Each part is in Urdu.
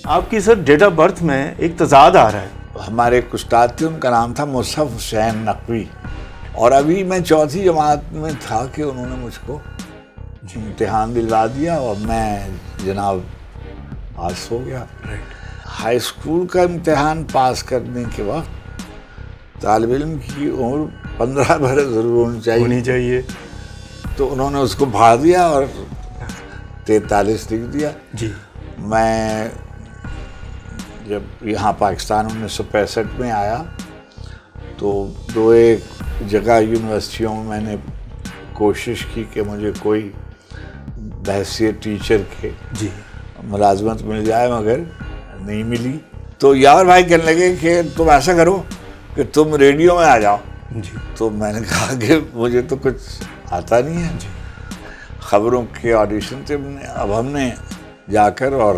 آپ کی سر ڈیٹ آف برتھ میں ایک تضاد آ رہا ہے. ہمارے ایک استاد تھے، ان کا نام تھا مصحف حسین نقوی، اور ابھی میں چوتھی جماعت میں تھا کہ انہوں نے مجھ کو امتحان دلوا دیا اور میں جناب پاس ہو گیا. ہائی اسکول کا امتحان پاس کرنے کے وقت طالب علم کی عمر 15 برس ضرور ہونی چاہیے. تو انہوں نے اس کو بڑھا دیا اور 43 لکھ دیا. جی. میں جب یہاں پاکستان 1965 میں آیا تو 2 جگہ یونیورسٹیوں میں نے کوشش کی کہ مجھے کوئی بحیثیت ٹیچر کے ملازمت مل جائے، مگر نہیں ملی. تو یار بھائی کہنے لگے کہ تم ایسا کرو کہ تم ریڈیو میں آ جاؤ. تو میں نے کہا کہ مجھے تو کچھ آتا نہیں ہے. خبروں کے آڈیشن تھے، اب ہم نے جا کر اور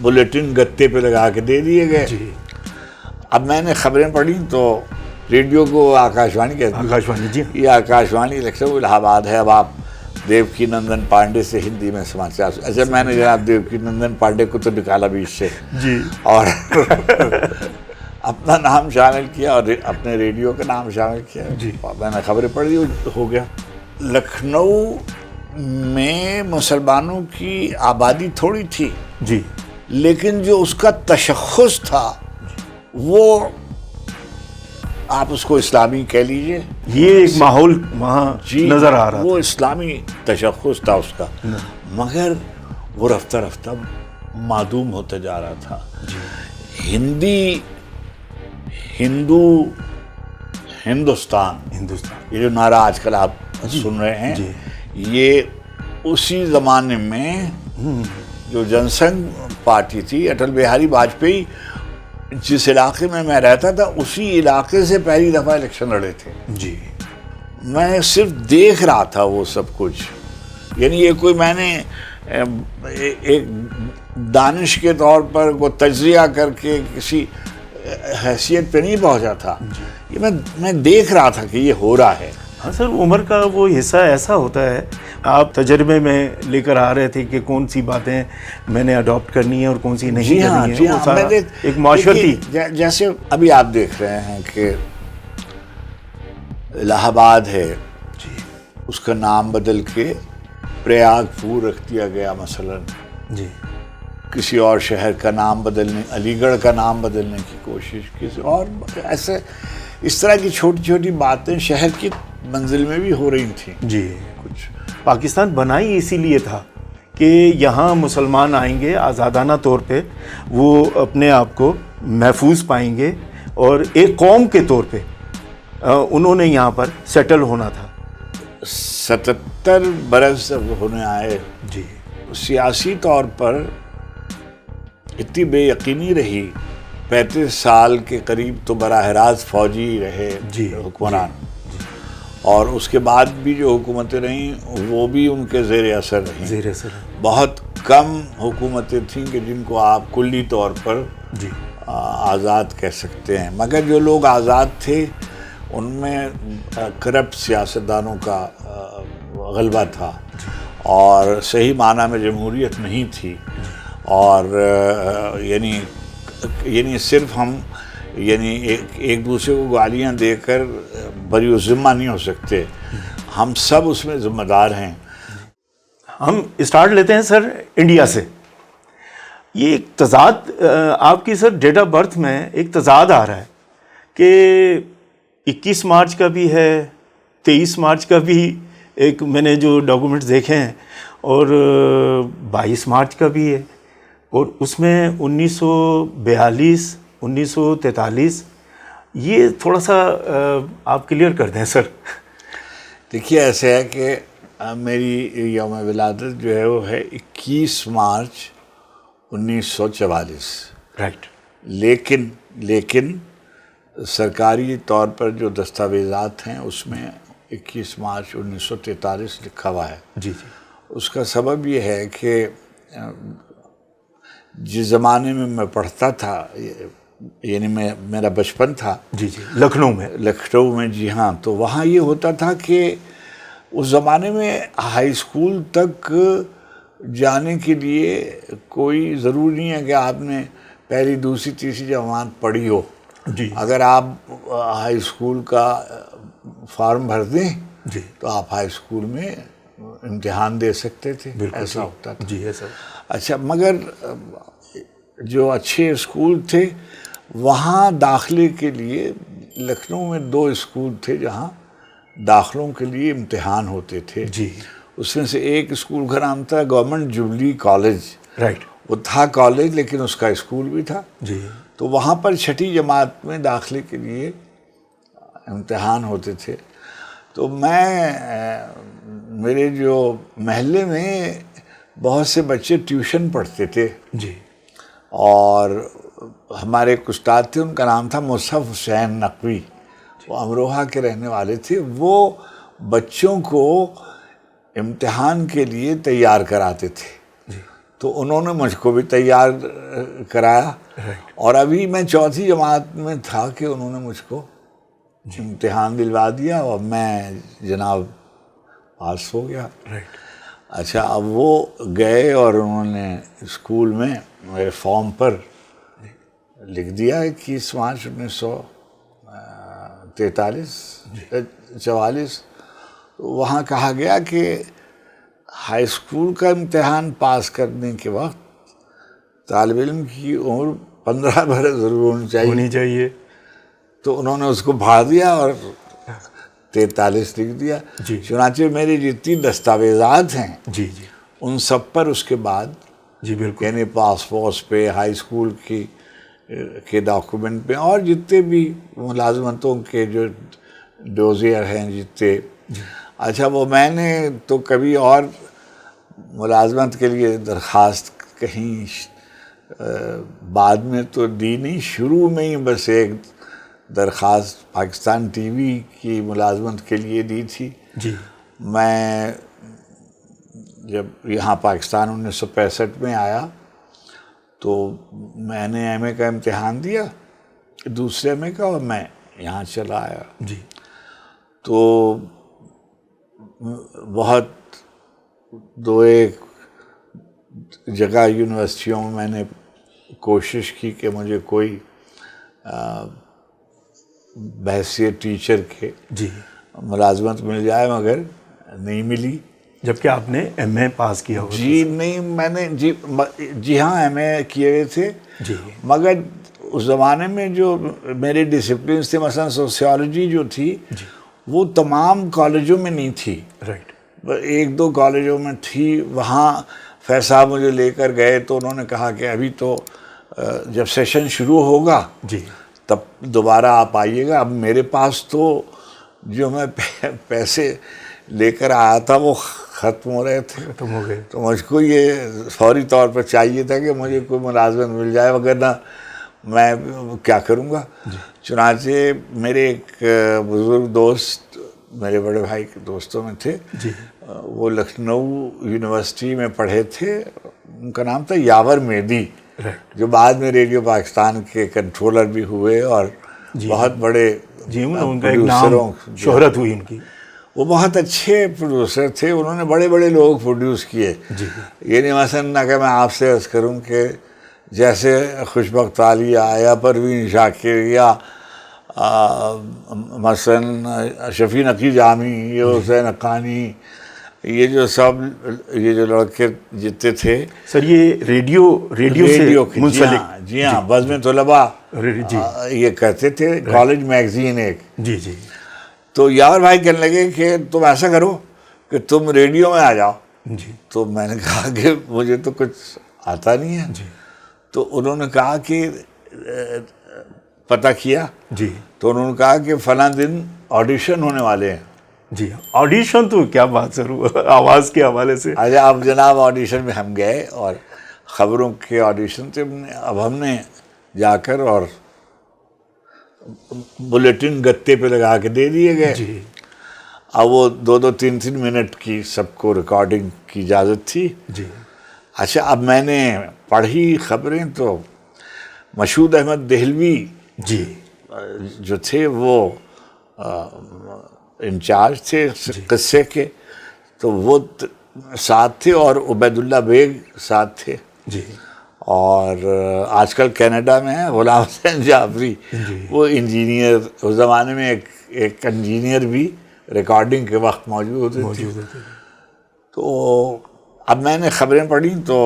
بلیٹن گتے پہ لگا کے دے دیے گئے. اب میں نے خبریں پڑھی تو ریڈیو کو آکاشوانی کہتے ہیں. آکاشوانی. جی. یہ آکاشوانی الیکشن الہ آباد ہے. اب آپ دیوکی نندن پانڈے سے ہندی میں سماچار. اچھا میں نے جناب دیوکی نندن پانڈے کو تو نکالا بیچ سے جی، اور اپنا نام شامل کیا اور اپنے ریڈیو کا نام شامل کیا. جی. میں نے خبریں پڑھی، ہو گیا. لکھنؤ میں مسلمانوں کی آبادی تھوڑی تھی جی، لیکن جو اس کا تشخص تھا وہ آپ اس کو اسلامی کہہ لیجئے. یہ ایک ماحول وہاں نظر آ رہا وہ اسلامی تشخص تھا اس کا، مگر وہ رفتہ رفتہ معدوم ہوتا جا رہا تھا. ہندی، ہندو، ہندوستان، یہ جو نعرہ آج کل آپ سن رہے ہیں، یہ اسی زمانے میں جو جن سنگھ پارٹی تھی، اٹل بہاری واجپئی جس علاقے میں رہتا تھا اسی علاقے سے پہلی دفعہ الیکشن لڑے تھے. جی. میں صرف دیکھ رہا تھا وہ سب کچھ، یعنی یہ کوئی میں نے ایک دانش کے طور پر وہ تجزیہ کر کے کسی حیثیت پہ نہیں پہنچا تھا. یہ میں دیکھ رہا تھا کہ یہ ہو رہا ہے. ہاں سر، عمر کا وہ حصہ ایسا ہوتا ہے، آپ تجربے میں لے کر آ رہے تھے کہ کون سی باتیں میں نے اڈاپٹ کرنی ہے اور کون سی نہیں کرنی ہے. وہ سارا ایک معاشرتی، جیسے ابھی آپ دیکھ رہے ہیں کہ الہ آباد ہے، اس کا نام بدل کے پریاگ پور رکھ دیا گیا مثلا. جی. کسی اور شہر کا نام بدلنے، علی گڑھ کا نام بدلنے کی کوشش، کسی اور ایسے اس طرح کی چھوٹی چھوٹی باتیں شہر کی منزل میں بھی ہو رہی تھیں. جی. کچھ پاکستان بنا ہی اسی لیے تھا کہ یہاں مسلمان آئیں گے، آزادانہ طور پہ وہ اپنے آپ کو محفوظ پائیں گے اور ایک قوم کے طور پہ انہوں نے یہاں پر سیٹل ہونا تھا. 77 برس ہونے آئے. جی. سیاسی طور پر اتنی بے یقینی رہی. 35 سال کے قریب تو براہ راست فوجی رہے حکمران، اور اس کے بعد بھی جو حکومتیں رہیں وہ بھی ان کے زیر اثر رہیں. بہت کم حکومتیں تھیں کہ جن کو آپ کلی طور پر آزاد کہہ سکتے ہیں، مگر جو لوگ آزاد تھے ان میں کرپٹ سیاستدانوں کا غلبہ تھا اور صحیح معنی میں جمہوریت نہیں تھی. اور یعنی صرف ہم ایک دوسرے کو گالیاں دے کر بری الذمہ نہیں ہو سکتے، ہم سب اس میں ذمہ دار ہیں. ہم اسٹارٹ لیتے ہیں سر انڈیا سے. یہ ایک تضاد آپ کی سر ڈیٹ آف برتھ میں ایک تضاد آ رہا ہے کہ 21 مارچ کا بھی ہے، 23 مارچ کا بھی ایک میں نے جو ڈاکومنٹس دیکھے ہیں، اور 22 مارچ کا بھی ہے، اور اس میں 1942 1943. یہ تھوڑا سا آپ کلیئر کر دیں سر. دیکھیے ایسے ہے کہ میری یوم ولادت جو ہے وہ ہے 21 مارچ 1944. رائٹ. لیکن سرکاری طور پر جو دستاویزات ہیں اس میں 21 مارچ 1943 لکھا ہوا ہے. جی. اس کا سبب یہ ہے کہ جس زمانے میں میں پڑھتا تھا، یعنی میرا بچپن تھا لکھنؤ میں. جی ہاں. تو وہاں یہ ہوتا تھا کہ اس زمانے میں ہائی اسکول تک جانے کے لیے کوئی ضروری نہیں ہے کہ آپ نے پہلی دوسری تیسری جماعت پڑھی ہو. جی اگر آپ ہائی اسکول کا فارم بھر دیں جی تو آپ ہائی اسکول میں امتحان دے سکتے تھے. ایسا ہوتا تھا. جی ایسا. اچھا مگر جو اچھے اسکول تھے وہاں داخلے کے لیے لکھنؤ میں 2 اسکول تھے جہاں داخلوں کے لیے امتحان ہوتے تھے. جی اس میں سے ایک اسکول کا نام تھا گورنمنٹ جوبلی کالج. رائٹ. وہ تھا کالج لیکن اس کا اسکول بھی تھا. جی تو وہاں پر 6ٹھی جماعت میں داخلے کے لیے امتحان ہوتے تھے. تو میرے جو محلے میں بہت سے بچے ٹیوشن پڑھتے تھے. جی اور ہمارے ایک استاد تھے ان کا نام تھا مصحف حسین نقوی. وہ امروہہ کے رہنے والے تھے. وہ بچوں کو امتحان کے لیے تیار کراتے تھے. تو انہوں نے مجھ کو بھی تیار کرایا. اور ابھی میں 4تھی جماعت میں تھا کہ انہوں نے مجھ کو امتحان دلوا دیا اور میں جناب پاس ہو گیا. اچھا اب وہ گئے اور انہوں نے اسکول میں میرے فارم پر لکھ دیا 21 مارچ 1944. وہاں کہا گیا کہ ہائی اسکول کا امتحان پاس کرنے کے وقت طالب علم کی عمر 15 برس ضرور ہونی چاہیے. تو انہوں نے اس کو بھاڑ دیا اور 43 لکھ دیا. چنانچہ میری جتنی دستاویزات ہیں جی جی ان سب پر اس کے بعد جی بالکل یعنی پاسپورٹ پہ ہائی اسکول کے ڈاکومنٹ پہ اور جتنے بھی ملازمتوں کے جو ڈوزیئر ہیں جتنے. اچھا وہ میں نے تو کبھی اور ملازمت کے لیے درخواست کہیں بعد میں تو دی نہیں. شروع میں ہی بس ایک درخواست پاکستان ٹی وی کی ملازمت کے لیے دی تھی. جی میں جب یہاں پاکستان 1965 میں آیا تو میں نے ایم اے کا امتحان دیا دوسرے ایم اے کا اور میں یہاں چلا آیا. جی تو بہت 2-1 جگہ یونیورسٹیوں میں میں نے کوشش کی کہ مجھے کوئی بحیثیت ٹیچر کے جی ملازمت مل جائے مگر نہیں ملی. جبکہ آپ نے ایم اے پاس کیا ہو. جی نہیں میں نے جی ہاں ایم اے کیے ہوئے تھے. جی مگر اس زمانے میں جو میرے ڈسپلنس تھے مثلا سوسیالوجی جو تھی وہ تمام کالجوں میں نہیں تھی. رائٹ. 1-2 کالجوں میں تھی. وہاں فیض صاحب مجھے لے کر گئے تو انہوں نے کہا کہ ابھی تو جب سیشن شروع ہوگا جی تب دوبارہ آپ آئیے گا. اب میرے پاس تو جو میں پیسے لے کر آیا تھا وہ ختم ہو رہے تھے. ختم ہو گئے. تو مجھ کو یہ فوری طور پر چاہیے تھا کہ مجھے کوئی ملازمت مل جائے وغیرہ میں کیا کروں گا. چنانچہ میرے ایک بزرگ دوست میرے بڑے بھائی کے دوستوں میں تھے. جی وہ لکھنؤ یونیورسٹی میں پڑھے تھے. ان کا نام تھا یاور میدی جو بعد میں ریڈیو پاکستان کے کنٹرولر بھی ہوئے اور بہت بڑے جی ان کا ایک نام شہرت ہوئی ان کی. وہ بہت اچھے پروڈیوسر تھے. انہوں نے بڑے بڑے لوگ پروڈیوس کیے. جی یعنی مثلاً اگر میں آپ سے عرض کروں کہ جیسے خوشبخت عالیہ یا پروین شاکر یا مثلاً شفیع نقی جامی یا حسین حقانی یہ جو سب یہ جو لڑکے جتنے تھے سر یہ ریڈیو سے منسلک. جی ہاں بزم طلباء یہ کرتے تھے کالج میگزین ایک. جی جی تو یاور بھائی کہنے لگے کہ تم ایسا کرو کہ تم ریڈیو میں آ جاؤ. جی تو میں نے کہا کہ مجھے تو کچھ آتا نہیں ہے. جی تو انہوں نے کہا کہ پتہ کیا. جی تو انہوں نے کہا کہ فلاں دن آڈیشن ہونے والے ہیں. جی آڈیشن تو کیا بات سر آواز کے حوالے سے. اچھا اب جناب آڈیشن میں ہم گئے اور خبروں کے آڈیشن تھے. اب ہم نے جا کر اور بلیٹن گتے پہ لگا کے دے دیے گئے. جی اب وہ 2-3 منٹ کی سب کو ریکارڈنگ کی اجازت تھی. جی اچھا اب میں نے پڑھی خبریں تو مشہود احمد دہلوی جی جو تھے وہ انچارج تھے قصے کے. تو وہ ساتھ تھے اور عبید اللہ بیگ ساتھ تھے. جی. اور آج کل کینیڈا میں ہے غلام حسین جعفری, وہ انجینئر, اس زمانے میں ایک انجینئر بھی ریکارڈنگ کے وقت موجود ہوتے تھے. تو اب میں نے خبریں پڑھی تو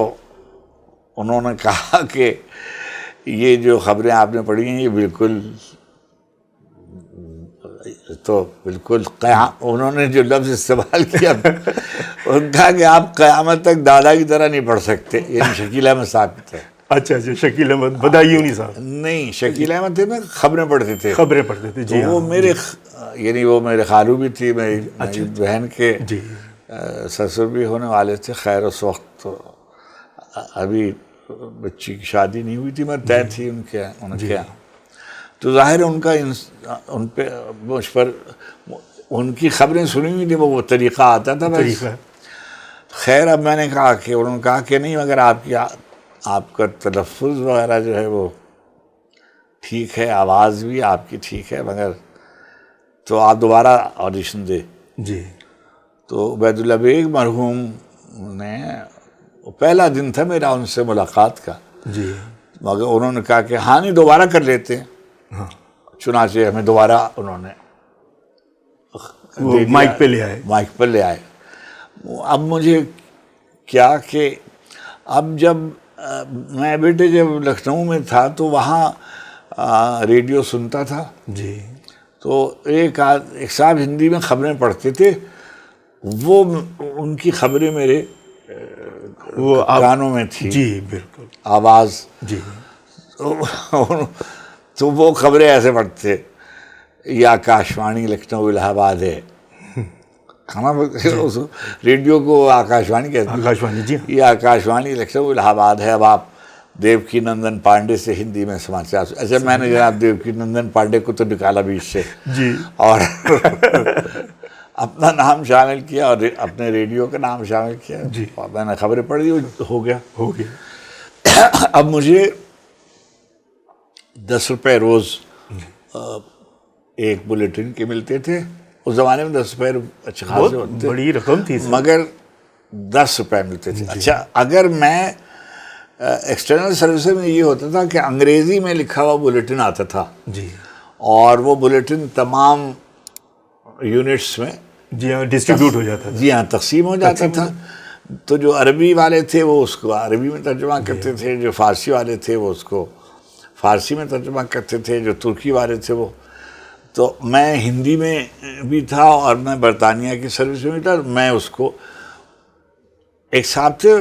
انہوں نے کہا کہ یہ جو خبریں آپ نے پڑھی ہیں یہ بالکل انہوں نے جو لفظ استعمال کیا انہوں نے کہا کہ آپ قیامت تک دادا کی طرح نہیں پڑھ سکتے, یعنی شکیل احمد صاحب کی طرح. اچھا شکیل احمد بدایونی صاحب نہیں, شکیل احمد تھے نا, خبریں پڑھتے تھے. جی. وہ میرے یعنی وہ میرے خالو بھی تھی, میری بہن کے سسر بھی ہونے والے تھے. خیر اس وقت ابھی بچی کی شادی نہیں ہوئی تھی, میں طے تھی ان کے یہاں. تو ظاہر ہے ان کا ان پہ مجھ پر ان کی خبریں سنی ہوئی تھی, وہ طریقہ آتا تھا بس. خیر اب میں نے کہا کہ انہوں نے کہا کہ نہیں, مگر آپ کا تلفظ وغیرہ جو ہے وہ ٹھیک ہے, آواز بھی آپ کی ٹھیک ہے, مگر تو آپ دوبارہ آڈیشن دے. جی. تو عبید اللہ بیگ مرحوم نے, پہلا دن تھا میرا ان سے ملاقات کا. جی. مگر انہوں نے کہا کہ ہاں نہیں دوبارہ کر لیتے ہیں. چنانچہ ہمیں دوبارہ انہوں نے مائک پہ لے آئے. اب مجھے کیا کہ اب جب میں بیٹے جب لکھنؤ میں تھا تو وہاں ریڈیو سنتا تھا. جی. تو ایک صاحب ہندی میں خبریں پڑھتے تھے, وہ ان کی خبریں میرے وہ کانوں میں تھی. جی بالکل. آواز. جی. تو وہ خبریں ایسے پڑھتے تھے, یہ آکاشوانی لکھنؤ الہ آباد ہے. ریڈیو کو آکاشوانی کہتے ہیں. آکاشوانی. جی. یہ آکاشوانی لکھنؤ الہ آباد ہے. اب آپ دیوکی نندن پانڈے سے ہندی میں سماچار. اچھا میں نے جناب دیوکی نندن پانڈے کو تو نکالا بیچ سے. جی. اور اپنا نام شامل کیا اور اپنے ریڈیو کا نام شامل کیا. جی. اور میں نے خبریں پڑھ دی, ہو گیا. اب مجھے 10 روپے روز ایک بلیٹن کے ملتے تھے. اس زمانے میں 10 روپے اچھے خاصے ہوتے, بڑی رقم تھی, مگر 10 روپے ملتے تھے. اچھا اگر میں ایکسٹرنل سروسز میں یہ ہوتا تھا کہ انگریزی میں لکھا ہوا بلیٹن آتا تھا. جی. اور وہ بلیٹن تمام یونٹس میں جی ہاں ڈسٹریبیوٹ ہو جاتا تھا. جی ہاں تقسیم ہو جاتا تھا. تو جو عربی والے تھے وہ اس کو عربی میں ترجمہ کرتے تھے, جو فارسی والے تھے وہ اس کو فارسی میں ترجمہ کرتے تھے, جو ترکی والے تھے وہ. تو میں ہندی میں بھی تھا اور میں برطانیہ کی سروس میں بھی تھا. میں اس کو ایک صاحب تھے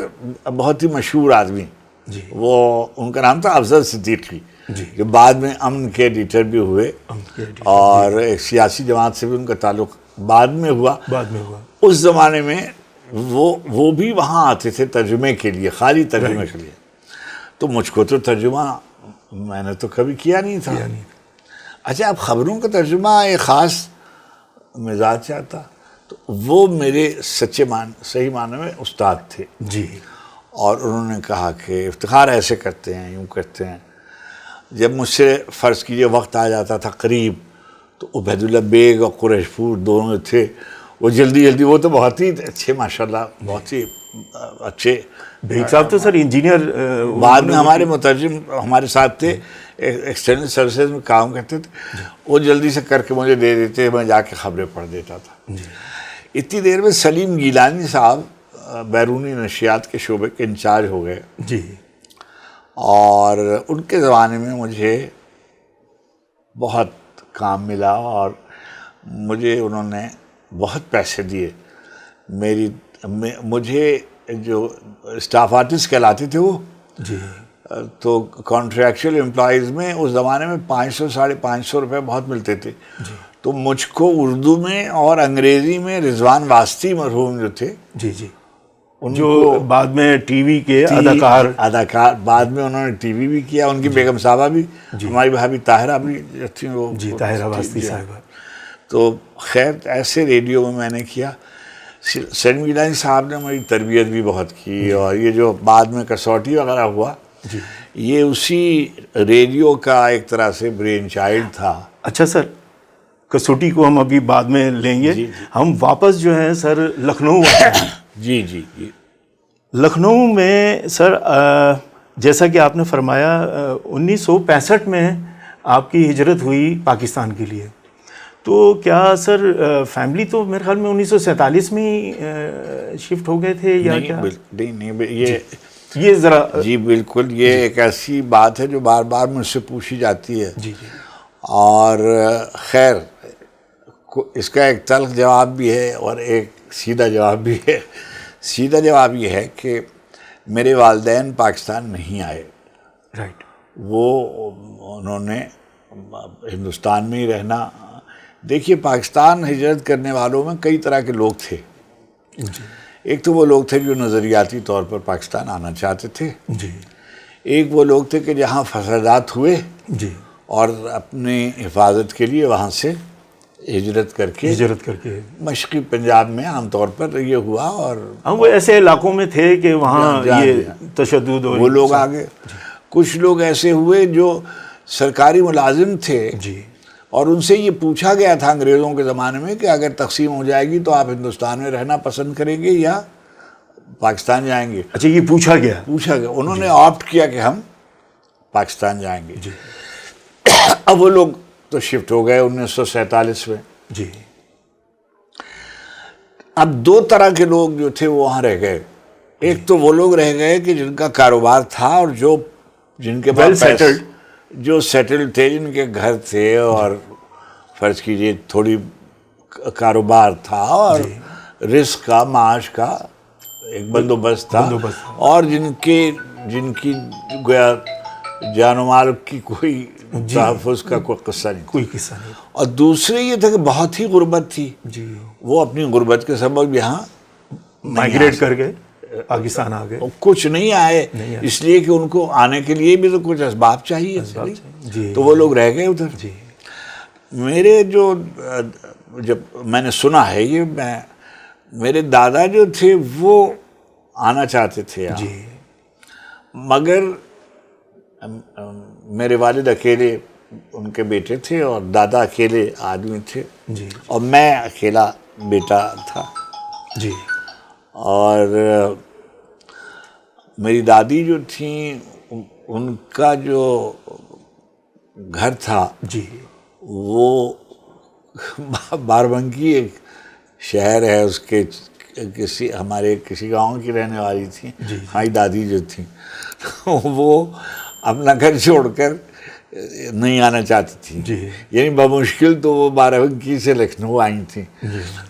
بہت ہی مشہور آدمی, جی. وہ ان کا نام تھا افضل صدیقی, جی. جو بعد میں امن کے ایڈیٹر بھی ہوئے, اور ایک سیاسی جماعت سے بھی ان کا تعلق بعد میں ہوا. اس زمانے میں وہ بھی وہاں آتے تھے ترجمے کے لیے, خالی ترجمے کے لیے. تو مجھ کو تو ترجمہ میں نے تو کبھی کیا نہیں تھا. اچھا اب خبروں کا ترجمہ ایک خاص مزاج سے آتا. تو وہ میرے صحیح معنی میں استاد تھے. جی. اور انہوں نے کہا کہ افتخار ایسے کرتے ہیں, یوں کرتے ہیں. جب مجھ سے فرض کیجیے وقت آ جاتا تھا قریب, تو عبید اللہ بیگ اور قریش پور دونوں تھے, وہ جلدی وہ تو بہت ہی اچھے ماشاءاللہ, بہت ہی اچھے. بیگ صاحب تو سر انجینئر, بعد میں ہمارے مترجم ہمارے ساتھ تھے, ایکسٹرنل سروسز میں کام کرتے تھے. وہ جلدی سے کر کے مجھے دے دیتے, میں جا کے خبریں پڑھ دیتا تھا. اتنی دیر میں سلیم گیلانی صاحب بیرونی نشریات کے شعبے کے انچارج ہو گئے. جی. اور ان کے زمانے میں مجھے بہت کام ملا اور مجھے انہوں نے بہت پیسے دیے. مجھے جو اسٹاف آرٹسٹ کہلاتے تھے وہ, جی, تو کانٹریکچوئل امپلائیز میں اس زمانے میں 500-550 روپے بہت ملتے تھے. جی. تو مجھ کو اردو میں اور انگریزی میں رضوان واسطی مرحوم جو تھے, جی جی, جو بعد میں ٹی وی کے اداکار, بعد میں انہوں نے ٹی وی بھی کیا. ان کی بیگم صاحبہ بھی, ہماری بھابھی طاہرہ بھی تھیں, وہ جی طاہرہ واسطی صاحبہ. تو خیر ایسے ریڈیو میں میں نے کیا. سلیم گیلانی صاحب نے میری تربیت بھی بہت کی, اور یہ جو بعد میں کسوٹی وغیرہ ہوا, یہ اسی ریڈیو کا ایک طرح سے برین چائلڈ تھا. اچھا سر, کسوٹی کو ہم ابھی بعد میں لیں گے. ہم واپس جو ہیں سر لکھنؤ آتے ہیں. جی جی جی لکھنؤ میں سر جیسا کہ آپ نے فرمایا 1965 میں آپ کی ہجرت ہوئی پاکستان کے لیے، تو کیا سر فیملی تو میرے خیال میں 1947 میں ہی شفٹ ہو گئے تھے یا کیا؟ نہیں، یہ ذرا جی بالکل، یہ ایک ایسی بات ہے جو بار بار مجھ سے پوچھی جاتی ہے، جی جی اور خیر اس کا ایک تلخ جواب بھی ہے اور ایک سیدھا جواب بھی ہے۔ سیدھا جواب یہ ہے کہ میرے والدین پاکستان نہیں آئے، رائٹ، انہوں نے ہندوستان میں ہی رہنا۔ دیکھیے، پاکستان ہجرت کرنے والوں میں کئی طرح کے لوگ تھے۔ جی ایک تو وہ لوگ تھے جو نظریاتی طور پر پاکستان آنا چاہتے تھے، جی ایک وہ لوگ تھے کہ جہاں فسادات ہوئے جی اور اپنی حفاظت کے لیے وہاں سے ہجرت کر کے مشرقی پنجاب میں عام طور پر یہ ہوا، اور وہ ایسے علاقوں میں تھے کہ وہاں یہ تشدد اور وہ لوگ آگے۔ کچھ لوگ ایسے ہوئے جو سرکاری ملازم تھے، جی، اور ان سے یہ پوچھا گیا تھا انگریزوں کے زمانے میں کہ اگر تقسیم ہو جائے گی تو آپ ہندوستان میں رہنا پسند کریں گے یا پاکستان جائیں گے؟ اچھا، یہ پوچھا گیا، انہوں نے آپٹ کیا کہ ہم پاکستان جائیں گے۔ جی اب وہ لوگ تو شفٹ ہو گئے 1947 میں۔ جی، اب دو طرح کے لوگ جو تھے وہ وہاں رہ گئے۔ ایک تو وہ لوگ رہ گئے کہ جن کا کاروبار تھا اور جن کے پاس جو سیٹلڈ تھے، جن کے گھر تھے اور فرض کیجئے تھوڑی کاروبار تھا اور رزق کا، معاش کا ایک بندوبست تھا، اور جن کی گویا جان و مال کی کوئی تحفظ کا کوئی قصہ نہیں، اور دوسرے یہ تھا کہ بہت ہی غربت تھی، وہ اپنی غربت کے سبب یہاں مائیگریٹ کر گئے، پاکستان آ گئے، کچھ نہیں آئے اس لیے کہ ان کو آنے کے لیے بھی تو کچھ اسباب چاہیے، تو وہ لوگ رہ گئے ادھر۔ میرے جب میں نے سنا ہے یہ، میرے دادا جو تھے وہ آنا چاہتے تھے مگر میرے والد اکیلے ان کے بیٹے تھے اور دادا اکیلے آدمی تھے، اور میں اکیلا بیٹا تھا، اور میری دادی جو تھیں ان کا جو گھر تھا وہ باربنکی ایک شہر ہے، اس کے ہمارے کسی گاؤں کی رہنے والی تھی ہماری دادی جو تھیں، وہ اپنا گھر چھوڑ کر نہیں آنا چاہتی تھی، یعنی بمشکل تو وہ باربنکی سے لکھنؤ آئی تھیں،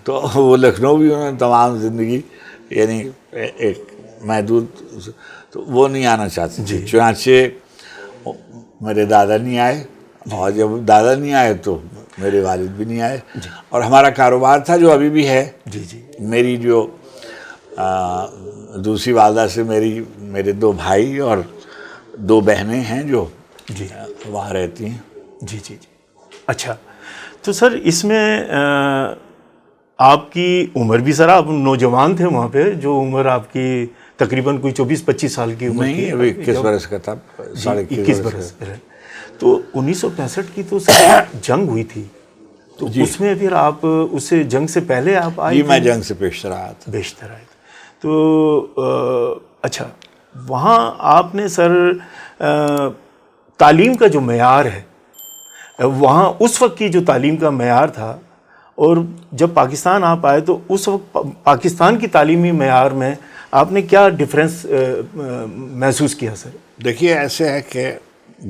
تو وہ لکھنؤ بھی انہوں نے تمام زندگی یعنی ایک محدود، تو وہ نہیں آنا چاہتی تھی، چنانچہ میرے دادا نہیں آئے، اور جب دادا نہیں آئے تو میرے والد بھی نہیں آئے، اور ہمارا کاروبار تھا جو ابھی بھی ہے۔ میری جو دوسری والدہ سے میرے 2 بھائی اور 2 بہنیں ہیں جو وہاں رہتی ہیں۔ اچھا، تو سر اس میں آپ کی عمر بھی، سر آپ نوجوان تھے وہاں پہ، جو عمر آپ کی تقریباً کوئی 24-25 سال کی عمر نہیں، ابھی 21 برس کا تھا، 21 برس۔ تو 1965 کی تو سر جنگ ہوئی تھی، تو اس میں پھر آپ اس جنگ سے پہلے آپ آئے؟ جی، میں جنگ سے بیشتر آیا تھا۔ بیشتر آئے تھے، تو اچھا، وہاں آپ نے سر تعلیم کا جو معیار ہے، وہاں اس وقت کی جو تعلیم کا معیار تھا اور جب پاکستان آپ آئے تو اس وقت پاکستان کی تعلیمی معیار میں آپ نے کیا ڈفرینس محسوس کیا سر؟ دیکھیے، ایسے ہے کہ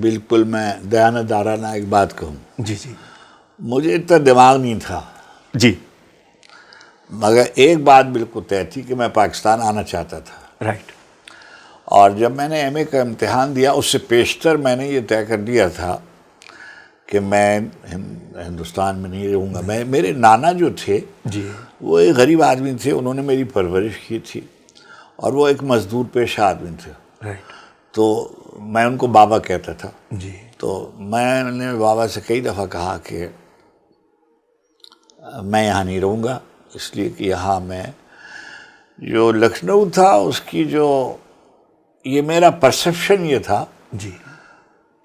بالکل میں دیانتدارانہ ایک بات کہوں، مجھے اتنا دماغ نہیں تھا، مگر ایک بات بالکل طے تھی کہ میں پاکستان آنا چاہتا تھا، رائٹ۔ اور جب میں نے ایم اے کا امتحان دیا اس سے پیشتر میں نے یہ طے کر دیا تھا کہ میں ہندوستان میں نہیں رہوں گا۔ میرے نانا جو تھے وہ ایک غریب آدمی تھے، انہوں نے میری پرورش کی تھی، اور وہ ایک مزدور پیشہ آدمی تھے، تو میں ان کو بابا کہتا تھا۔ تو میں نے بابا سے کئی دفعہ کہا کہ میں یہاں نہیں رہوں گا، اس لیے کہ یہاں میں جو لکھنؤ تھا اس کی جو یہ میرا پرسیپشن یہ تھا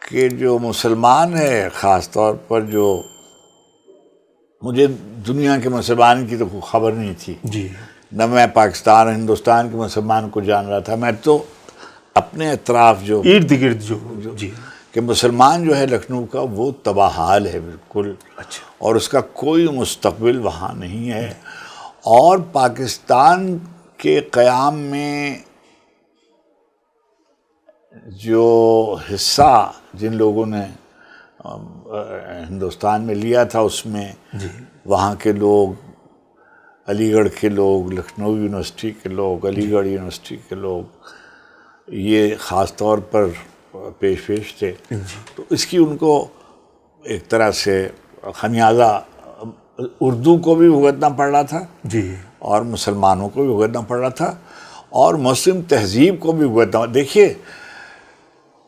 کہ جو مسلمان ہے، خاص طور پر جو مجھے دنیا کے مسلمان کی تو کوئی خبر نہیں تھی، نہ میں پاکستان اور ہندوستان کے مسلمان کو جان رہا تھا، میں تو اپنے اطراف جو ارد گرد جو جی کہ مسلمان جو ہے لکھنؤ کا وہ تباہ حال ہے بالکل، اچھا اور اس کا کوئی مستقبل وہاں نہیں ہے. اور پاکستان کے قیام میں جو حصہ جن لوگوں نے ہندوستان میں لیا تھا، اس میں جی وہاں کے لوگ، علی گڑھ کے لوگ، لکھنؤ یونیورسٹی کے لوگ، علی گڑھ یونیورسٹی کے لوگ، یہ خاص طور پر پیش تھے. تو اس کی ان کو ایک طرح سے خمیازہ اردو کو بھی بھگتنا پڑ رہا تھا جی اور مسلمانوں کو بھی بھگتنا پڑ رہا تھا اور مسلم تہذیب کو بھی بھگتنا. دیکھیے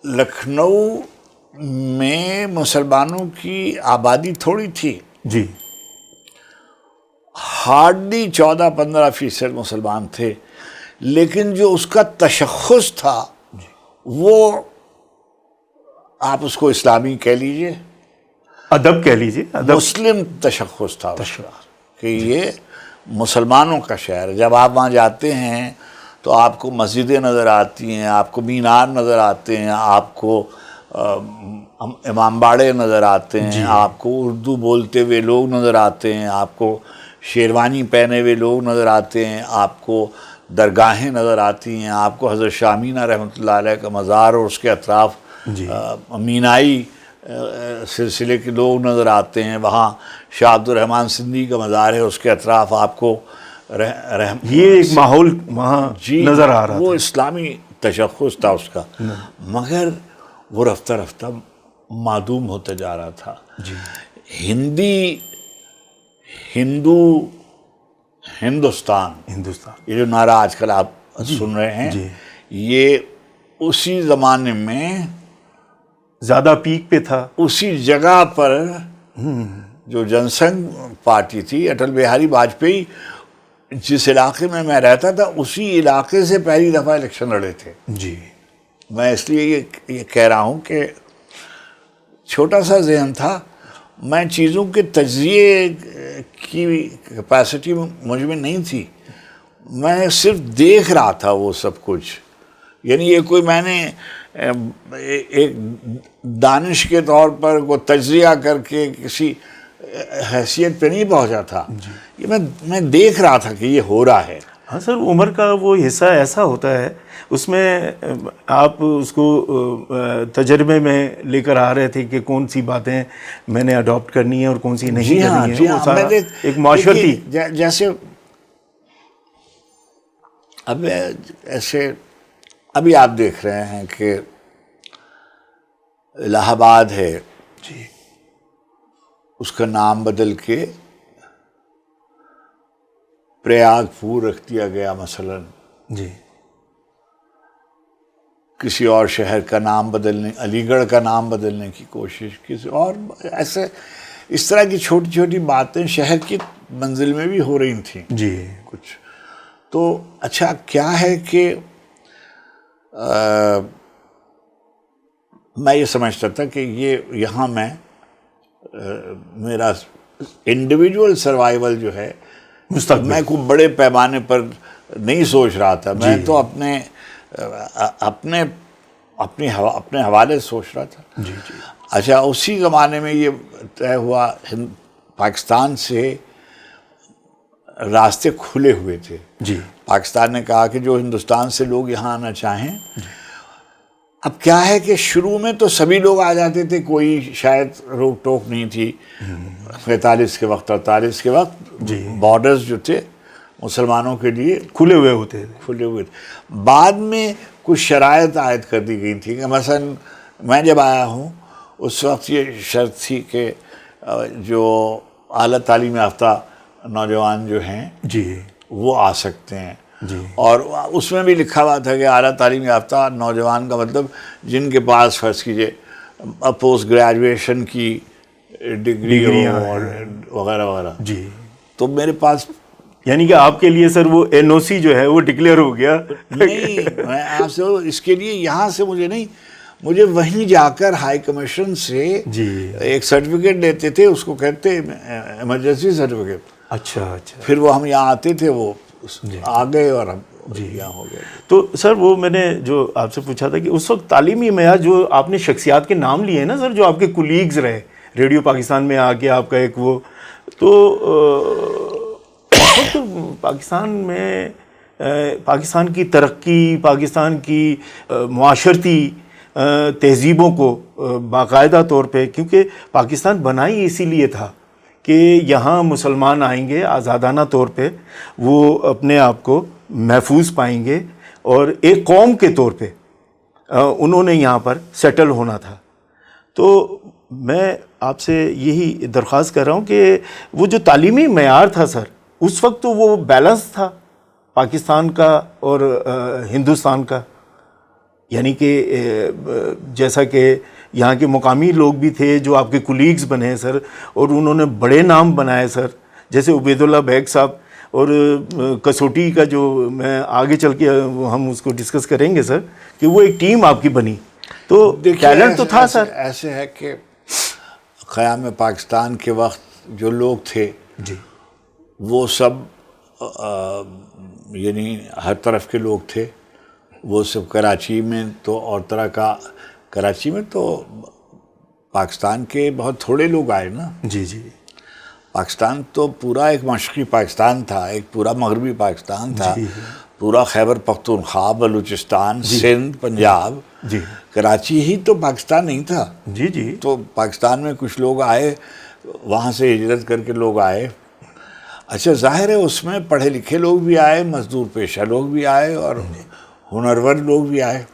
لکھنؤ میں مسلمانوں کی آبادی تھوڑی تھی، جی ہارڈلی 14-15% مسلمان تھے، لیکن جو اس کا تشخص تھا وہ آپ اس کو اسلامی کہہ لیجئے، ادب کہہ لیجیے، ادب مسلم تشخص تھا اس کا کہ یہ مسلمانوں کا شہر ہے. جب آپ وہاں جاتے ہیں تو آپ کو مسجدیں نظر آتی ہیں، آپ کو مینار نظر آتے ہیں، آپ کو امام باڑے نظر آتے ہیں، آپ کو اردو بولتے ہوئے لوگ نظر آتے ہیں، آپ کو شیروانی پہنے ہوئے لوگ نظر آتے ہیں، آپ کو درگاہیں نظر آتی ہیں، آپ کو حضرت شاہ امینہ رحمۃ اللہ علیہ کا مزار اور اس کے اطراف مینائی سلسلے کے لوگ نظر آتے ہیں، وہاں شاہ عبد الرحمن سندھی کا مزار ہے، اس کے اطراف آپ کو یہ ایک ماحول وہاں نظر آ رہا وہ اسلامی تشخص تھا اس کا، مگر وہ رفتہ رفتہ معدوم ہوتا جا رہا تھا. ہندو ہندوستان یہ جو نعرہ آج کل آپ سن رہے ہیں، یہ اسی زمانے میں زیادہ پیک پہ تھا. اسی جگہ پر جو جن سنگھ پارٹی تھی، اٹل بہاری واجپئی جس علاقے میں رہتا تھا اسی علاقے سے پہلی دفعہ الیکشن لڑے تھے. جی میں اس لیے یہ کہہ رہا ہوں کہ چھوٹا سا ذہن تھا، میں چیزوں کے تجزیے کی کیپیسٹی مجھ میں نہیں تھی، میں صرف دیکھ رہا تھا وہ سب کچھ. یعنی یہ کوئی میں نے ایک دانش کے طور پر وہ تجزیہ کر کے کسی حیثیت پہ نہیں پہنچا تھا، یہ میں دیکھ رہا تھا کہ یہ ہو رہا ہے. ہاں سر، عمر کا وہ حصہ ایسا ہوتا ہے، اس میں آپ اس کو تجربے میں لے کر آ رہے تھے کہ کون سی باتیں میں نے اڈاپٹ کرنی ہیں اور کون سی نہیں کرنی ہیں. وہ سارا ایک معاشرتی جیسے اب ایسے ابھی آپ دیکھ رہے ہیں کہ الہ آباد ہے، اس کا نام بدل کے پریاگ پور رکھ دیا گیا مثلا. کسی اور شہر کا نام بدلنے، علی گڑھ کا نام بدلنے کی کوشش، کسی اور ایسے اس طرح کی چھوٹی چھوٹی باتیں شہر کی منزل میں بھی ہو رہی تھیں کچھ. تو اچھا کیا ہے کہ میں یہ سمجھتا تھا کہ یہاں میں میرا انڈیویجول سروائیول جو ہے میں کوئی بڑے پیمانے پر نہیں سوچ رہا تھا، میں تو اپنے حوالے سوچ رہا تھا. اچھا اسی زمانے میں یہ طے ہوا، پاکستان سے راستے کھلے ہوئے تھے. پاکستان نے کہا کہ جو ہندوستان سے لوگ یہاں آنا چاہیں. اب کیا ہے کہ شروع میں تو سبھی لوگ آ جاتے تھے، کوئی شاید روک ٹوک نہیں تھی. 45 کے وقت 48 کے وقت بارڈرز جو تھے مسلمانوں کے لیے کھلے ہوئے تھے. بعد میں کچھ شرائط عائد کر دی گئی تھی کہ مثلا میں جب آیا ہوں اس وقت یہ شرط تھی کہ جو اعلیٰ تعلیم یافتہ نوجوان جو ہیں وہ آ سکتے ہیں. اور اس میں بھی لکھا ہوا تھا کہ اعلیٰ تعلیم یافتہ نوجوان کا مطلب جن کے پاس فرض کیجئے پوسٹ گریجویشن کی ڈگری ہو اور وغیرہ وغیرہ. تو میرے پاس یعنی کہ آپ کے لیے سر وہ NOC جو ہے وہ ڈکلیئر ہو گیا. نہیں، میں آپ سے اس کے لیے یہاں سے مجھے وہیں جا کر ہائی کمیشن سے ایک سرٹیفکیٹ لیتے تھے، اس کو کہتے ایمرجنسی سرٹیفکیٹ. اچھا. پھر وہ ہم یہاں آتے تھے، وہ آ گئے اور اب یہاں ہو گئے. تو سر وہ میں نے جو آپ سے پوچھا تھا کہ اس وقت تعلیمی معیار جو آپ نے شخصیات کے نام لیے ہیں نا سر، جو آپ کے کولیگز رہے ریڈیو پاکستان میں آ کے آپ کا ایک وہ، تو اس وقت پاکستان میں پاکستان کی ترقی، پاکستان کی معاشرتی تہذیبوں کو باقاعدہ طور پہ، کیونکہ پاکستان بنا ہی اسی لیے تھا کہ یہاں مسلمان آئیں گے آزادانہ طور پہ، وہ اپنے آپ کو محفوظ پائیں گے اور ایک قوم کے طور پہ انہوں نے یہاں پر سیٹل ہونا تھا. تو میں آپ سے یہی درخواست کر رہا ہوں کہ وہ جو تعلیمی معیار تھا سر، اس وقت تو وہ بیلنس تھا پاکستان کا اور ہندوستان کا، یعنی کہ جیسا کہ یہاں کے مقامی لوگ بھی تھے جو آپ کے کولیگز بنے سر، اور انہوں نے بڑے نام بنائے سر، جیسے عبید اللہ بیگ صاحب، اور کسوٹی کا جو میں آگے چل کے ہم اس کو ڈسکس کریں گے سر، کہ وہ ایک ٹیم آپ کی بنی. تو ٹیلنٹ تو تھا سر. ایسے ہے کہ قیام پاکستان کے وقت جو لوگ تھے جی وہ سب یعنی ہر طرف کے لوگ تھے. وہ سب کراچی میں تو اور طرح کا، کراچی میں تو پاکستان کے بہت تھوڑے لوگ آئے نا. جی جی پاکستان تو پورا ایک مشرقی پاکستان تھا، ایک پورا مغربی پاکستان تھا، پورا خیبر پختونخوا، بلوچستان، سندھ، پنجاب. جی کراچی ہی تو پاکستان نہیں تھا. جی جی تو پاکستان میں کچھ لوگ آئے، وہاں سے ہجرت کر کے لوگ آئے. اچھا ظاہر ہے اس میں پڑھے لکھے لوگ بھی آئے، مزدور پیشہ لوگ بھی آئے، اور ہنرور لوگ بھی آئے.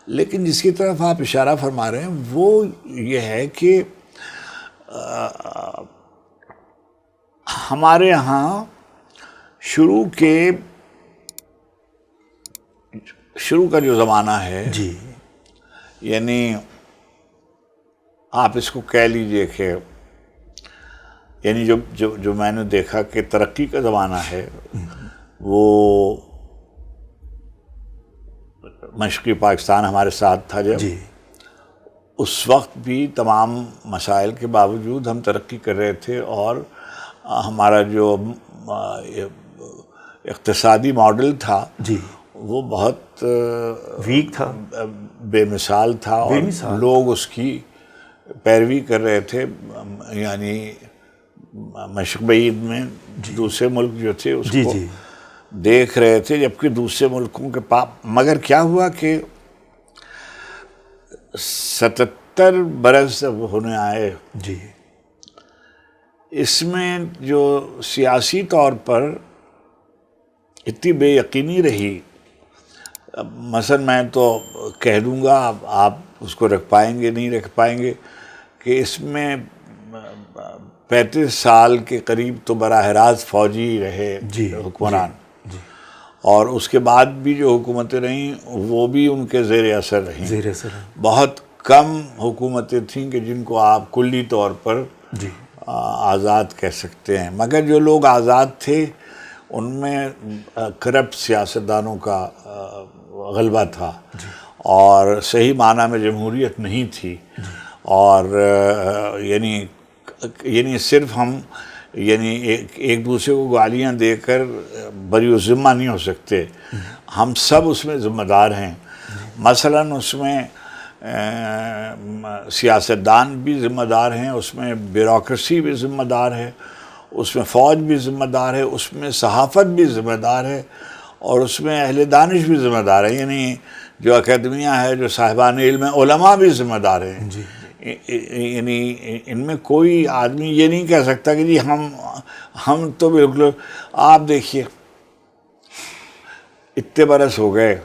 لیکن جس کی طرف آپ اشارہ فرما رہے ہیں وہ یہ ہے کہ ہمارے ہاں شروع کا جو زمانہ ہے، جی یعنی آپ اس کو کہہ لیجئے کہ یعنی جو میں نے دیکھا کہ ترقی کا زمانہ ہے، وہ مشرقی پاکستان ہمارے ساتھ تھا جب. جی اس وقت بھی تمام مسائل کے باوجود ہم ترقی کر رہے تھے، اور ہمارا جو اقتصادی ماڈل تھا جی وہ بہت ویک تھا، بے مثال تھا، اور لوگ اس کی پیروی کر رہے تھے. یعنی مشرق بعید میں دوسرے ملک جو تھے اس کو دیکھ رہے تھے، جبکہ دوسرے ملکوں کے مگر کیا ہوا کہ 77 برس جب ہونے آئے، جی اس میں جو سیاسی طور پر اتنی بے یقینی رہی. مثلا میں تو کہہ دوں گا، آپ اس کو رکھ پائیں گے نہیں رکھ پائیں گے، کہ اس میں 35 سال کے قریب تو براہ راست فوجی رہے حکمران، اور اس کے بعد بھی جو حکومتیں رہیں وہ بھی ان کے زیر اثر رہیں. بہت کم حکومتیں تھیں کہ جن کو آپ کلی طور پر آزاد کہہ سکتے ہیں. مگر جو لوگ آزاد تھے ان میں کرپٹ سیاستدانوں کا غلبہ تھا، اور صحیح معنی میں جمہوریت نہیں تھی. اور یعنی صرف ہم ایک دوسرے کو گالیاں دے کر بری ذمہ نہیں ہو سکتے، ہم سب اس میں ذمہ دار ہیں. مثلاً اس میں سیاستدان بھی ذمہ دار ہیں، اس میں بیوروکریسی بھی ذمہ دار ہے، اس میں فوج بھی ذمہ دار ہے، اس میں صحافت بھی ذمہ دار ہے، اور اس میں اہل دانش بھی ذمہ دار ہے. یعنی جو اکیڈمیاں ہے، جو صاحبان علم ہیں، علماء بھی ذمہ دار ہیں. یعنی ان میں کوئی آدمی یہ نہیں کہہ سکتا کہ جی ہم تو بالکل. آپ دیکھیے اتنے برس ہو گئے،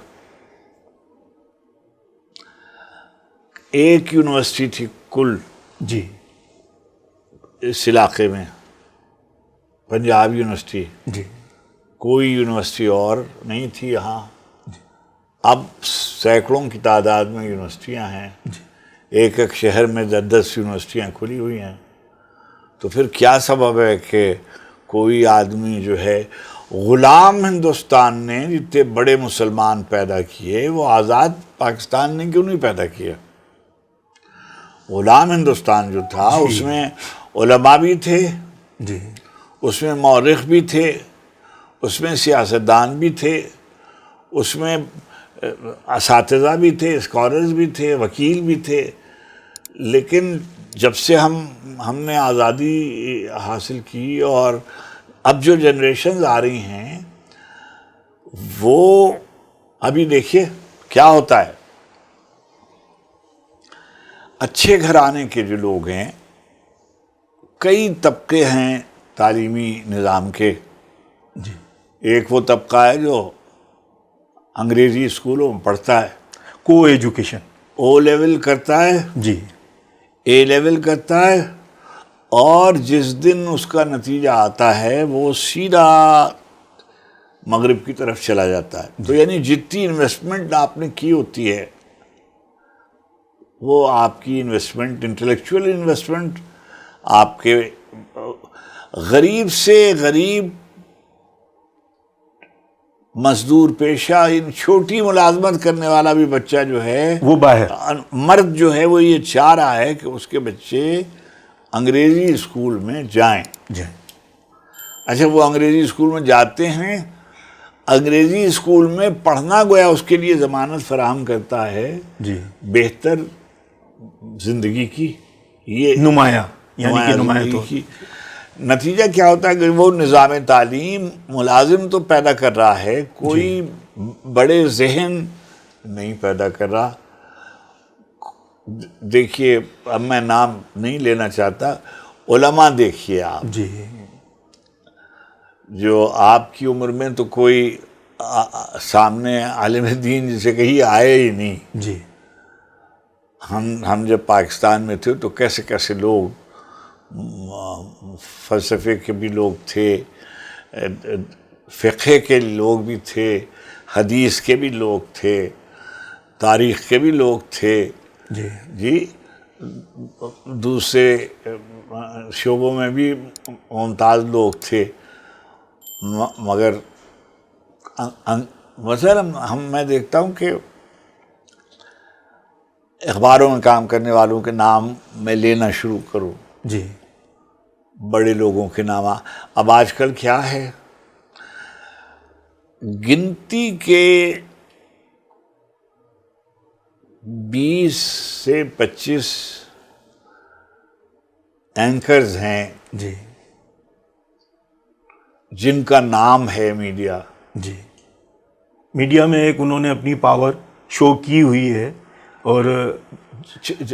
ایک یونیورسٹی تھی کل اس علاقے میں، پنجاب یونیورسٹی. کوئی یونیورسٹی اور نہیں تھی یہاں. اب سینکڑوں کی تعداد میں یونیورسٹیاں ہیں، ایک ایک شہر میں 10 یونیورسٹیاں کھلی ہوئی ہیں. تو پھر کیا سبب ہے کہ کوئی آدمی جو ہے، غلام ہندوستان نے جتنے بڑے مسلمان پیدا کیے وہ آزاد پاکستان نے کیوں نہیں پیدا کیا؟ غلام ہندوستان جو تھا اس میں علماء بھی تھے، اس میں مورخ بھی تھے، اس میں سیاستدان بھی تھے، اس میں اساتذہ بھی تھے، اسکالرز بھی تھے، وکیل بھی تھے، لیکن جب سے ہم نے آزادی حاصل کی اور اب جو جنریشنز آ رہی ہیں وہ ابھی دیکھیے کیا ہوتا ہے. اچھے گھرانے کے جو لوگ ہیں، کئی طبقے ہیں تعلیمی نظام کے. جی. ایک وہ طبقہ ہے جو انگریزی اسکولوں میں پڑھتا ہے، کو ایجوکیشن، او لیول کرتا ہے، جی، اے لیول کرتا ہے، اور جس دن اس کا نتیجہ آتا ہے وہ سیدھا مغرب کی طرف چلا جاتا ہے. تو یعنی جتنی انویسٹمنٹ آپ نے کی ہوتی ہے وہ آپ کی انویسٹمنٹ، انٹلیکچوئل انویسٹمنٹ، آپ کے غریب سے غریب مزدور پیشہ، ان چھوٹی ملازمت کرنے والا بھی بچہ جو ہے، وہ باہر مرد جو ہے وہ یہ چاہ رہا ہے کہ اس کے بچے انگریزی اسکول میں جائیں. جی. اچھا، وہ انگریزی اسکول میں جاتے ہیں، انگریزی اسکول میں پڑھنا گویا اس کے لیے ضمانت فراہم کرتا ہے جی، بہتر زندگی کی، یہ نمایاں، یعنی کہ نمایاں زندگی طور کی. نتیجہ کیا ہوتا ہے کہ وہ نظام تعلیم ملازم تو پیدا کر رہا ہے، کوئی بڑے ذہن نہیں پیدا کر رہا. دیکھیے، اب میں نام نہیں لینا چاہتا، علماء دیکھیے آپ، جی، جو آپ کی عمر میں تو کوئی سامنے عالم دین جسے کہی آئے ہی نہیں. جی. ہم جب پاکستان میں تھے تو کیسے کیسے لوگ، فلسفے کے بھی لوگ تھے، فقہ کے لوگ بھی تھے، حدیث کے بھی لوگ تھے، تاریخ کے بھی لوگ تھے، جی، دوسرے شعبوں میں بھی ممتاز لوگ تھے. مگر مثلا میں دیکھتا ہوں کہ اخباروں میں کام کرنے والوں کے نام میں لینا شروع کروں، جی، بڑے لوگوں کے نام. اب آج کل کیا ہے، گنتی کے 20 سے 25 اینکرز ہیں جی، جن کا نام ہے میڈیا. جی. میڈیا میں ایک انہوں نے اپنی پاور شو کی ہوئی ہے، اور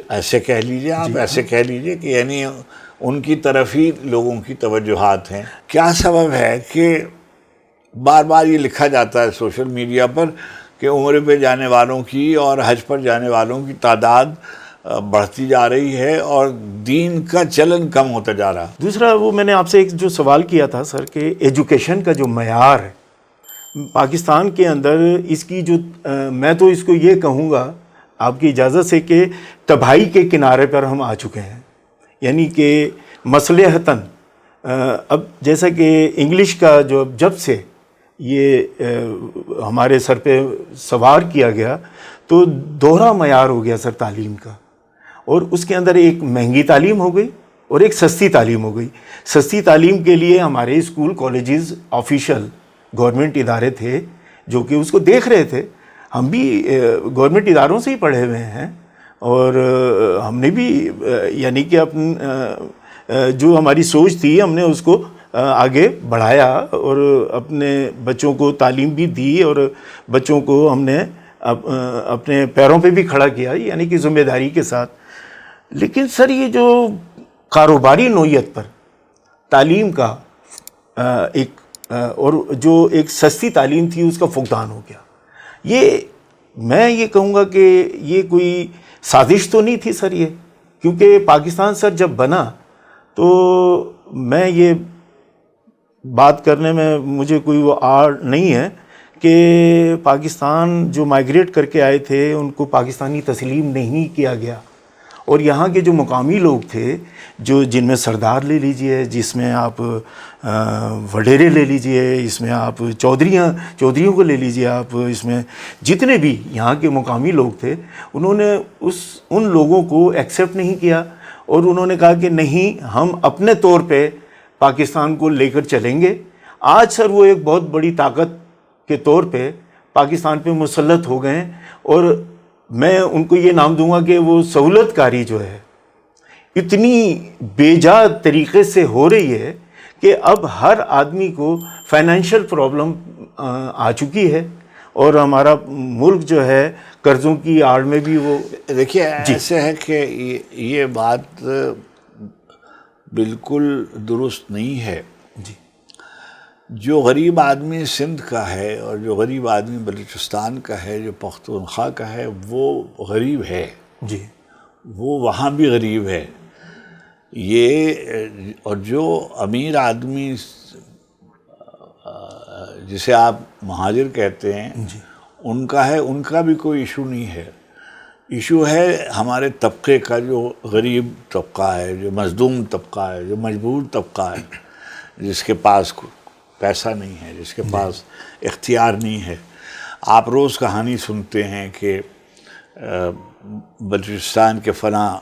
ایسے کہہ لیجئے آپ، ایسے کہہ لیجئے کہ یعنی ان کی طرف ہی لوگوں کی توجہات ہیں. کیا سبب ہے کہ بار بار یہ لکھا جاتا ہے سوشل میڈیا پر کہ عمرے پہ جانے والوں کی اور حج پر جانے والوں کی تعداد بڑھتی جا رہی ہے اور دین کا چلن کم ہوتا جا رہا. دوسرا، وہ میں نے آپ سے ایک جو سوال کیا تھا سر، کہ ایجوکیشن کا جو معیار ہے پاکستان کے اندر، اس کی جو میں تو اس کو یہ کہوں گا آپ کی اجازت سے کہ تباہی کے کنارے پر ہم آ چکے ہیں. یعنی کہ مصلحتاً اب جیسا کہ انگلش کا جب سے یہ ہمارے سر پہ سوار کیا گیا تو دوہرا معیار ہو گیا سر تعلیم کا، اور اس کے اندر ایک مہنگی تعلیم ہو گئی اور ایک سستی تعلیم ہو گئی. سستی تعلیم کے لیے ہمارے اسکول کالجز آفیشل گورنمنٹ ادارے تھے جو کہ اس کو دیکھ رہے تھے. ہم بھی گورنمنٹ اداروں سے ہی پڑھے ہوئے ہیں، اور ہم نے بھی یعنی کہ جو ہماری سوچ تھی ہم نے اس کو آگے بڑھایا اور اپنے بچوں کو تعلیم بھی دی، اور بچوں کو ہم نے اپنے پیروں پہ بھی کھڑا کیا، یعنی کہ ذمہ داری کے ساتھ. لیکن سر یہ جو کاروباری نوعیت پر تعلیم کا ایک اور جو ایک سستی تعلیم تھی اس کا فقدان ہو گیا. یہ میں یہ کہوں گا کہ یہ کوئی سازش تو نہیں تھی سر یہ، کیونکہ پاکستان سر جب بنا تو میں یہ بات کرنے میں مجھے کوئی وہ آڑ نہیں ہے کہ پاکستان جو مائیگریٹ کر کے آئے تھے ان کو پاکستانی تسلیم نہیں کیا گیا، اور یہاں کے جو مقامی لوگ تھے جن میں سردار لے لیجئے، جس میں آپ وڈیرے لے لیجئے، اس میں آپ چودھریوں کو لے لیجئے، آپ اس میں جتنے بھی یہاں کے مقامی لوگ تھے انہوں نے ان لوگوں کو ایکسیپٹ نہیں کیا، اور انہوں نے کہا کہ نہیں، ہم اپنے طور پہ پاکستان کو لے کر چلیں گے، آج سر وہ ایک بہت بڑی طاقت کے طور پہ پاکستان پہ مسلط ہو گئے ہیں، اور میں ان کو یہ نام دوں گا کہ وہ سہولت کاری جو ہے اتنی بے جا طریقے سے ہو رہی ہے کہ اب ہر آدمی کو فائنینشیل پرابلم آ چکی ہے، اور ہمارا ملک جو ہے قرضوں کی آڑ میں بھی وہ دیکھیے ایسے ہے کہ یہ بات بالکل درست نہیں ہے. جی جو غریب آدمی سندھ کا ہے اور جو غریب آدمی بلوچستان کا ہے، جو پختونخوا کا ہے، وہ غریب ہے. جی وہ وہاں بھی غریب ہے. یہ اور جو امیر آدمی جسے آپ مہاجر کہتے ہیں ان کا ہے، ان کا بھی کوئی ایشو نہیں ہے. ایشو ہے ہمارے طبقے کا، جو غریب طبقہ ہے، جو مظلوم طبقہ ہے، جو مجبور طبقہ ہے، جس کے پاس پیسہ نہیں ہے، جس کے پاس اختیار نہیں ہے. آپ روز کہانی سنتے ہیں کہ بلوچستان کے فلاں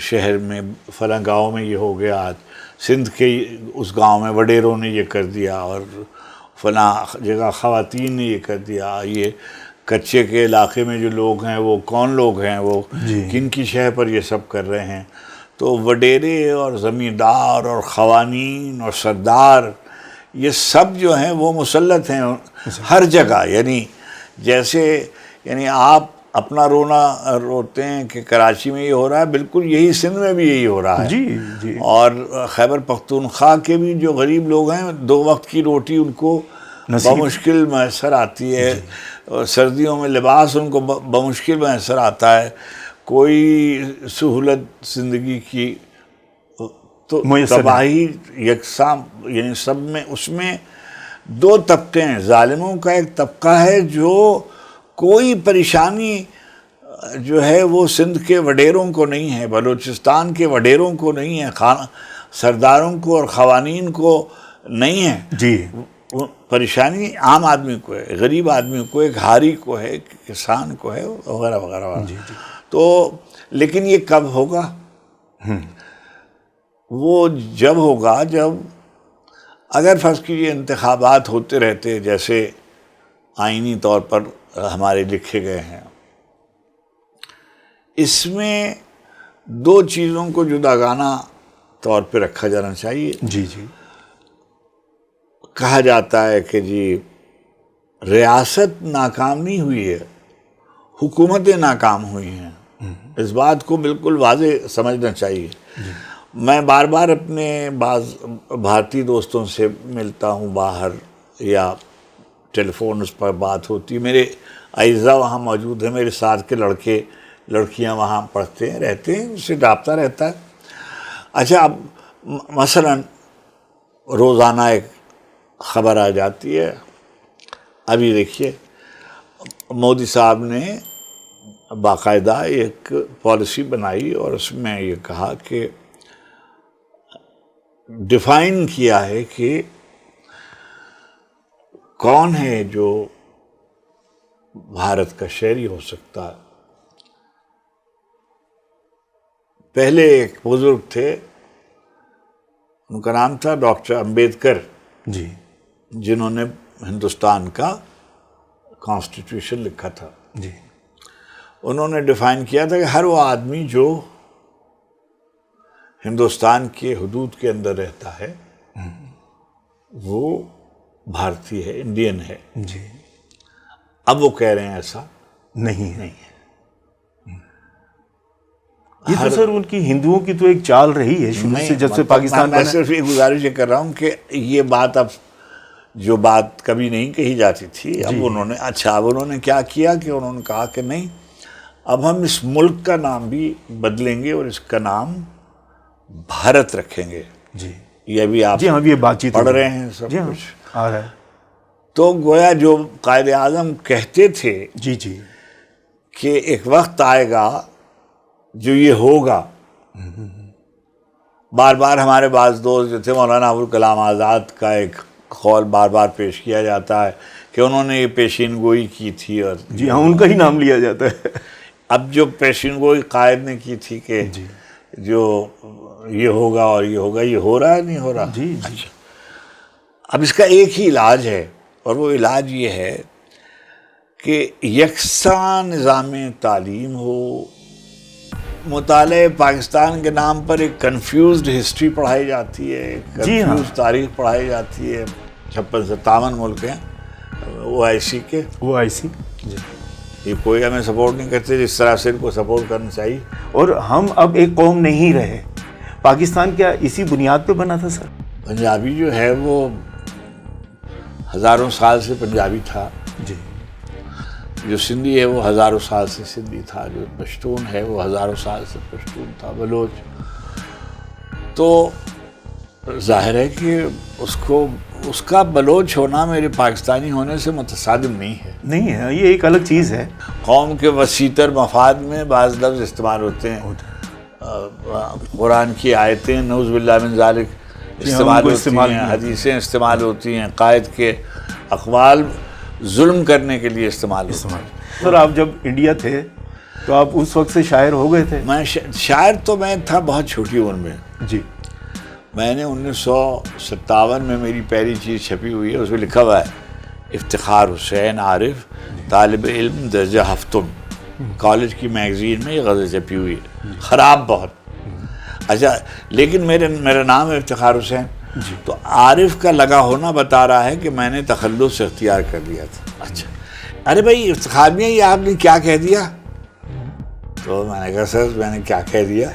شہر میں، فلاں گاؤں میں یہ ہو گیا، سندھ کے اس گاؤں میں وڈیروں نے یہ کر دیا، اور فلاں جگہ خواتین نے یہ کر دیا. یہ کچے کے علاقے میں جو لوگ ہیں وہ کون لوگ ہیں، وہ کن کی شے پر یہ سب کر رہے ہیں. تو وڈیرے اور زمیندار اور قوانین اور سردار، یہ سب جو ہیں وہ مسلط ہیں ہر جگہ. یعنی آپ اپنا رونا روتے ہیں کہ کراچی میں یہ ہو رہا ہے، بالکل یہی سندھ میں بھی یہی ہو رہا ہے. جی اور خیبر پختونخوا کے بھی جو غریب لوگ ہیں، 2 وقت کی روٹی ان کو بمشکل میسر آتی ہے. سردیوں میں لباس ان کو بمشکل میسر آتا ہے. کوئی سہولت زندگی کی تو تباہی یکساں، یعنی سب میں. اس میں 2 طبقے ہیں. ظالموں کا ایک طبقہ ہے جو کوئی پریشانی جو ہے وہ سندھ کے وڈیروں کو نہیں ہے، بلوچستان کے وڈیروں کو نہیں ہے، سرداروں کو اور قوانین کو نہیں ہے. جی پریشانی عام آدمی کو ہے، غریب آدمی کو، ایک ہاری کو ہے، کسان کو ہے، وغیرہ وغیرہ. تو لیکن یہ کب ہوگا؟ وہ جب ہوگا جب اگر فرض کیجیے انتخابات ہوتے رہتے جیسے آئینی طور پر ہمارے لکھے گئے ہیں. اس میں 2 چیزوں کو جداگانہ طور پہ رکھا جانا چاہیے. جی کہا جاتا ہے کہ جی ریاست ناکام نہیں ہوئی ہے، حکومتیں ناکام ہوئی ہیں. اس بات کو بالکل واضح سمجھنا چاہیے. میں بار بار اپنے بعض بھارتی دوستوں سے ملتا ہوں باہر، یا ٹیلی فونز پر بات ہوتی. میرے اعزاء وہاں موجود ہیں، میرے ساتھ کے لڑکے لڑکیاں وہاں پڑھتے ہیں، رہتے ہیں، اس سے رابطہ رہتا ہے. اچھا، اب مثلا روزانہ ایک خبر آ جاتی ہے. ابھی دیکھیے مودی صاحب نے باقاعدہ ایک پالیسی بنائی اور اس میں یہ کہا کہ ڈیفائن کیا ہے کہ کون ہے جو بھارت کا شہری ہو سکتا ہے. پہلے ایک بزرگ تھے، ان کا نام تھا ڈاکٹر امبیڈکر، جنہوں نے ہندوستان کا کانسٹیٹیوشن لکھا تھا. انہوں نے ڈیفائن کیا تھا کہ ہر وہ آدمی جو ہندوستان کے حدود کے اندر رہتا ہے وہ بھارتی ہے، انڈین ہے. اب وہ کہہ رہے ہیں ایسا نہیں ہے. یہ تو سر ان کی ہندوؤں کی تو ایک چال رہی ہے شروع سے، جب سے پاکستان میں صرف یہ گزارش یہ کر رہا ہوں کہ یہ بات اب جو بات کبھی نہیں کہی جاتی تھی، اب انہوں نے کیا کیا کہ انہوں نے کہا کہ نہیں، اب ہم اس ملک کا نام بھی بدلیں گے اور اس کا نام بھارت رکھیں گے. یہ ابھی آپ یہ بات چیت پڑھ رہے ہیں، سب کچھ آ رہا ہے. تو گویا جو قائد اعظم کہتے تھے کہ ایک وقت آئے گا جو یہ ہوگا. بار بار ہمارے بعض دوست جو تھے، مولانا ابوالکلام آزاد کا ایک قول بار بار پیش کیا جاتا ہے کہ انہوں نے یہ پیشین گوئی کی تھی، اور ان کا ہی نام لیا جاتا ہے. اب جو پیشین گوئی قائد نے کی تھی کہ جو یہ ہوگا اور یہ ہوگا، یہ ہو رہا ہے نہیں ہو رہا؟ جی اچھا، اب اس کا ایک ہی علاج ہے، اور وہ علاج یہ ہے کہ یکساں نظام تعلیم ہو. مطالعہ پاکستان کے نام پر ایک کنفیوزڈ ہسٹری پڑھائی جاتی ہے، ایک کنفیوز تاریخ پڑھائی جاتی ہے. 56-57 ملک ہیں OIC کے. OIC جی، یہ کوئی ہمیں سپورٹ نہیں کرتے جس طرح سے ان کو سپورٹ کرنا چاہیے. اور ہم اب ایک قوم نہیں رہے. پاکستان کیا اسی بنیاد پہ بنا تھا سر؟ پنجابی جو ہے وہ ہزاروں سال سے پنجابی تھا. جی. جو سندھی ہے وہ ہزاروں سال سے سندھی تھا. جو پشتون ہے وہ ہزاروں سال سے پشتون تھا. بلوچ تو ظاہر ہے کہ اس کا بلوچ ہونا میرے پاکستانی ہونے سے متصادم نہیں ہے. نہیں ہے، یہ ایک الگ چیز ہے. قوم کے وسیع تر مفاد میں بعض لفظ استعمال ہوتے ہیں. قرآن کی آیتیں نعوذ باللہ من ذالک استعمال ہوتی ہیں، حدیثیں استعمال ہوتی ہیں، قائد کے اقوال ظلم کرنے کے لیے استعمال ہوتے ہیں. سر آپ جب انڈیا تھے تو آپ اس وقت سے شاعر ہو گئے تھے؟ میں شاعر تو میں تھا بہت چھوٹی عمر میں. جی. میں نے 1957 میں میری پہلی چیز چھپی ہوئی ہے، اس میں لکھا ہوا ہے افتخار حسین عارف طالب علم درجہ ہفتم. کالج کی میگزین میں یہ غزل چھپی ہوئی ہے، خراب بہت. اچھا، لیکن میرا نام ہے افتخار حسین. تو عارف کا لگا ہونا بتا رہا ہے کہ میں نے تخلص اختیار کر لیا تھا. اچھا، ارے بھائی افتخار میں یہ آپ نے کیا کہہ دیا؟ تو میں نے کہا سر میں نے کیا کہہ دیا؟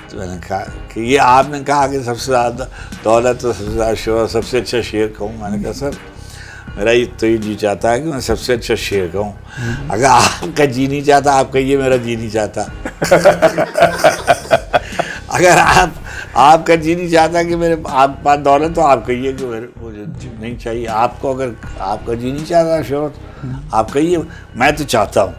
تو میں نے کہا کہ یہ آپ نے کہا کہ سب سے زیادہ دولت، سب سے زیادہ شہرت، سب سے اچھا شعر کہوں. میں نے کہا سر میرا یہ تو یہ جی چاہتا ہے کہ میں سب سے اچھا شعر کہوں. اگر آپ کا جی نہیں چاہتا آپ کہیے میرا جی نہیں چاہتا. اگر آپ کا جی نہیں چاہتا کہ میرے آپ پاس دولت تو آپ کہیے کہ مجھے نہیں چاہیے. آپ کو اگر آپ کا جی نہیں چاہتا شہرت آپ کہیے میں تو چاہتا ہوں.